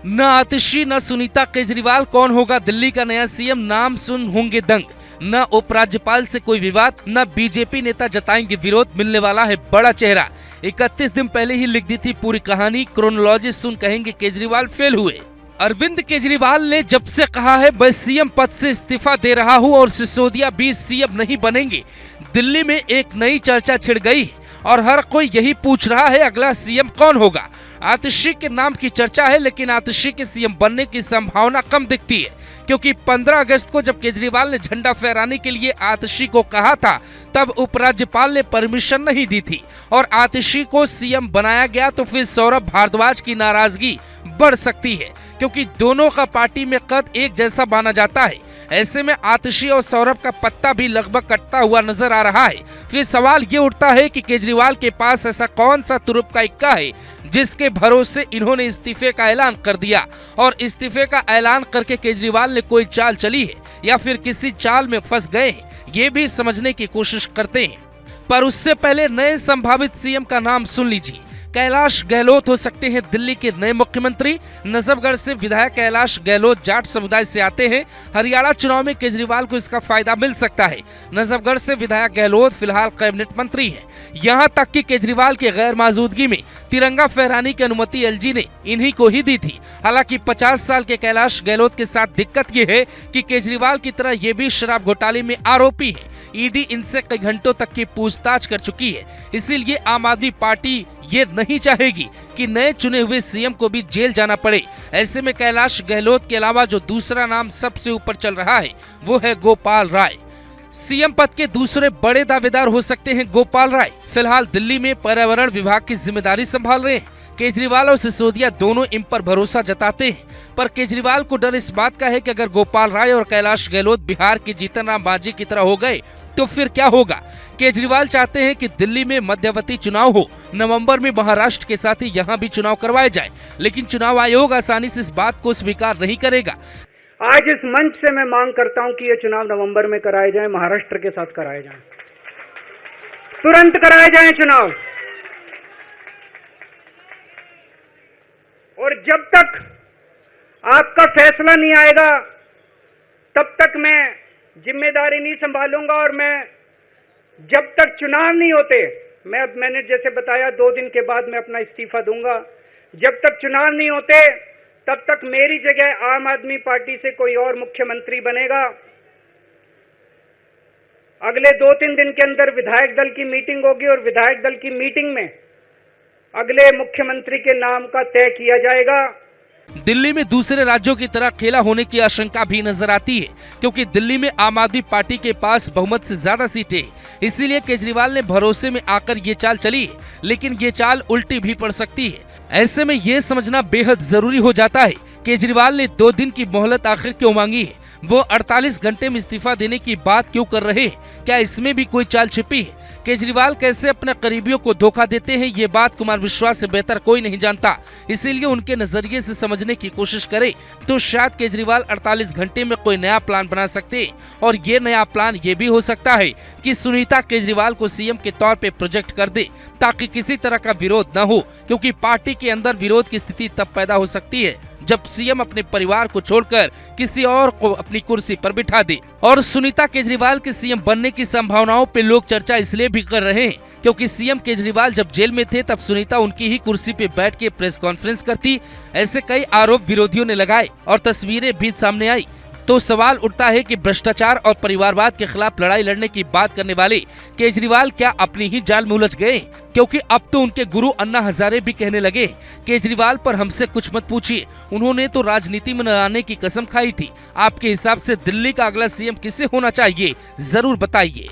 न आतिशी न सुनीता केजरीवाल कौन होगा दिल्ली का नया सीएम, नाम सुन होंगे दंग। न उपराज्यपाल से कोई विवाद, न बीजेपी नेता जताएंगे विरोध, मिलने वाला है बड़ा चेहरा। 31 दिन पहले ही लिख दी थी पूरी कहानी, क्रोनोलॉजी सुन कहेंगे केजरीवाल फेल हुए। अरविंद केजरीवाल ने जब से कहा है मैं सीएम पद से इस्तीफा दे रहा हूं और सिसोदिया भी सीएम नहीं बनेंगे, दिल्ली में एक नई चर्चा छिड़ गई और हर कोई यही पूछ रहा है अगला सीएम कौन होगा। आतिशी के नाम की चर्चा है, लेकिन आतिशी के सीएम बनने की संभावना कम दिखती है, क्योंकि 15 अगस्त को जब केजरीवाल ने झंडा फहराने के लिए आतिशी को कहा था, तब उपराज्यपाल ने परमिशन नहीं दी थी और आतिशी को सीएम बनाया गया। तो फिर सौरभ भारद्वाज की नाराजगी बढ़ सकती है, क्योंकि दोनों का पार्टी में कद एक जैसा माना जाता है। ऐसे में आतिशी और सौरभ का पत्ता भी लगभग कटता हुआ नजर आ रहा है। फिर सवाल ये उठता है कि केजरीवाल के पास ऐसा कौन सा तुरुप का इक्का है जिसके भरोसे इन्होंने इस्तीफे का ऐलान कर दिया, और इस्तीफे का ऐलान करके केजरीवाल ने कोई चाल चली है या फिर किसी चाल में फंस गए हैं, ये भी समझने की कोशिश करते हैं। पर उससे पहले नए संभावित सीएम का नाम सुन लीजिए। कैलाश गहलोत हो सकते हैं दिल्ली के नए मुख्यमंत्री। नजफगढ़ से विधायक कैलाश गहलोत जाट समुदाय से आते हैं। हरियाणा चुनाव में केजरीवाल को इसका फायदा मिल सकता है। नजफगढ़ से विधायक गहलोत फिलहाल कैबिनेट मंत्री हैं। यहां तक कि केजरीवाल के गैर मौजूदगी में तिरंगा फहराने की अनुमति एलजी ने इन्हीं को ही दी थी। हालांकि 50 साल के कैलाश गहलोत के साथ दिक्कत ये है कि केजरीवाल की तरह ये भी शराब घोटाले में आरोपी है। ईडी इनसे कई घंटों तक की पूछताछ कर चुकी है। इसीलिए आम आदमी पार्टी ये नहीं चाहेगी कि नए चुने हुए सीएम को भी जेल जाना पड़े। ऐसे में कैलाश गहलोत के अलावा जो दूसरा नाम सबसे ऊपर चल रहा है वो है गोपाल राय। सीएम पद के दूसरे बड़े दावेदार हो सकते हैं गोपाल राय। फिलहाल दिल्ली में पर्यावरण विभाग की जिम्मेदारी संभाल रहे हैं। केजरीवाल और सिसोदिया दोनों इन पर भरोसा जताते हैं, पर केजरीवाल को डर इस बात का है कि अगर गोपाल राय और कैलाश गहलोत बिहार के जीतन राम मांझी की तरह हो गए तो फिर क्या होगा। केजरीवाल चाहते हैं कि दिल्ली में मध्यवर्ती चुनाव हो, नवंबर में महाराष्ट्र के साथ ही यहाँ भी चुनाव करवाए जाए, लेकिन चुनाव आयोग आसानी से इस बात को स्वीकार नहीं करेगा। आज इस मंच से मैं मांग करता हूं कि ये चुनाव नवंबर में कराए जाएं, महाराष्ट्र के साथ कराए जाएं, तुरंत कराए जाएं चुनाव। और जब तक आपका फैसला नहीं आएगा तब तक मैं जिम्मेदारी नहीं संभालूंगा। और मैं जब तक चुनाव नहीं होते, मैंने जैसे बताया 2 दिन के बाद मैं अपना इस्तीफा दूंगा। जब तक चुनाव नहीं होते तब तक मेरी जगह आम आदमी पार्टी से कोई और मुख्यमंत्री बनेगा। अगले 2-3 दिन के अंदर विधायक दल की मीटिंग होगी और विधायक दल की मीटिंग में अगले मुख्यमंत्री के नाम का तय किया जाएगा। दिल्ली में दूसरे राज्यों की तरह खेला होने की आशंका भी नजर आती है, क्योंकि दिल्ली में आम आदमी पार्टी के पास बहुमत से ज्यादा सीटें, इसीलिए केजरीवाल ने भरोसे में आकर ये चाल चली है, लेकिन ये चाल उल्टी भी पड़ सकती है। ऐसे में ये समझना बेहद जरूरी हो जाता है केजरीवाल ने 2 दिन की मोहलत आखिर क्यों मांगी है, वो 48 घंटे में इस्तीफा देने की बात क्यों कर रहे हैं, क्या इसमें भी कोई चाल छिपी है। केजरीवाल कैसे अपने करीबियों को धोखा देते हैं ये बात कुमार विश्वास से बेहतर कोई नहीं जानता, इसीलिए उनके नजरिए से समझने की कोशिश करे तो शायद केजरीवाल 48 घंटे में कोई नया प्लान बना सकते हैं। और ये नया प्लान ये भी हो सकता है कि सुनीता केजरीवाल को सीएम के तौर पे प्रोजेक्ट कर दे, ताकि किसी तरह का विरोध न हो, क्योंकि पार्टी के अंदर विरोध की स्थिति तब पैदा हो सकती है जब सीएम अपने परिवार को छोड़कर किसी और को अपनी कुर्सी पर बिठा दे। और सुनीता केजरीवाल के सीएम बनने की संभावनाओं पे लोग चर्चा इसलिए भी कर रहे हैं क्योंकि सीएम केजरीवाल जब जेल में थे तब सुनीता उनकी ही कुर्सी पे बैठ के प्रेस कॉन्फ्रेंस करती। ऐसे कई आरोप विरोधियों ने लगाए और तस्वीरें भी सामने आई। तो सवाल उठता है कि भ्रष्टाचार और परिवारवाद के खिलाफ लड़ाई लड़ने की बात करने वाले केजरीवाल क्या अपनी ही जाल में उलझ गए, क्योंकि अब तो उनके गुरु अन्ना हजारे भी कहने लगे केजरीवाल पर हमसे कुछ मत पूछिए, उन्होंने तो राजनीति में न आने की कसम खाई थी। आपके हिसाब से दिल्ली का अगला सीएम किसे होना चाहिए, जरूर बताइए।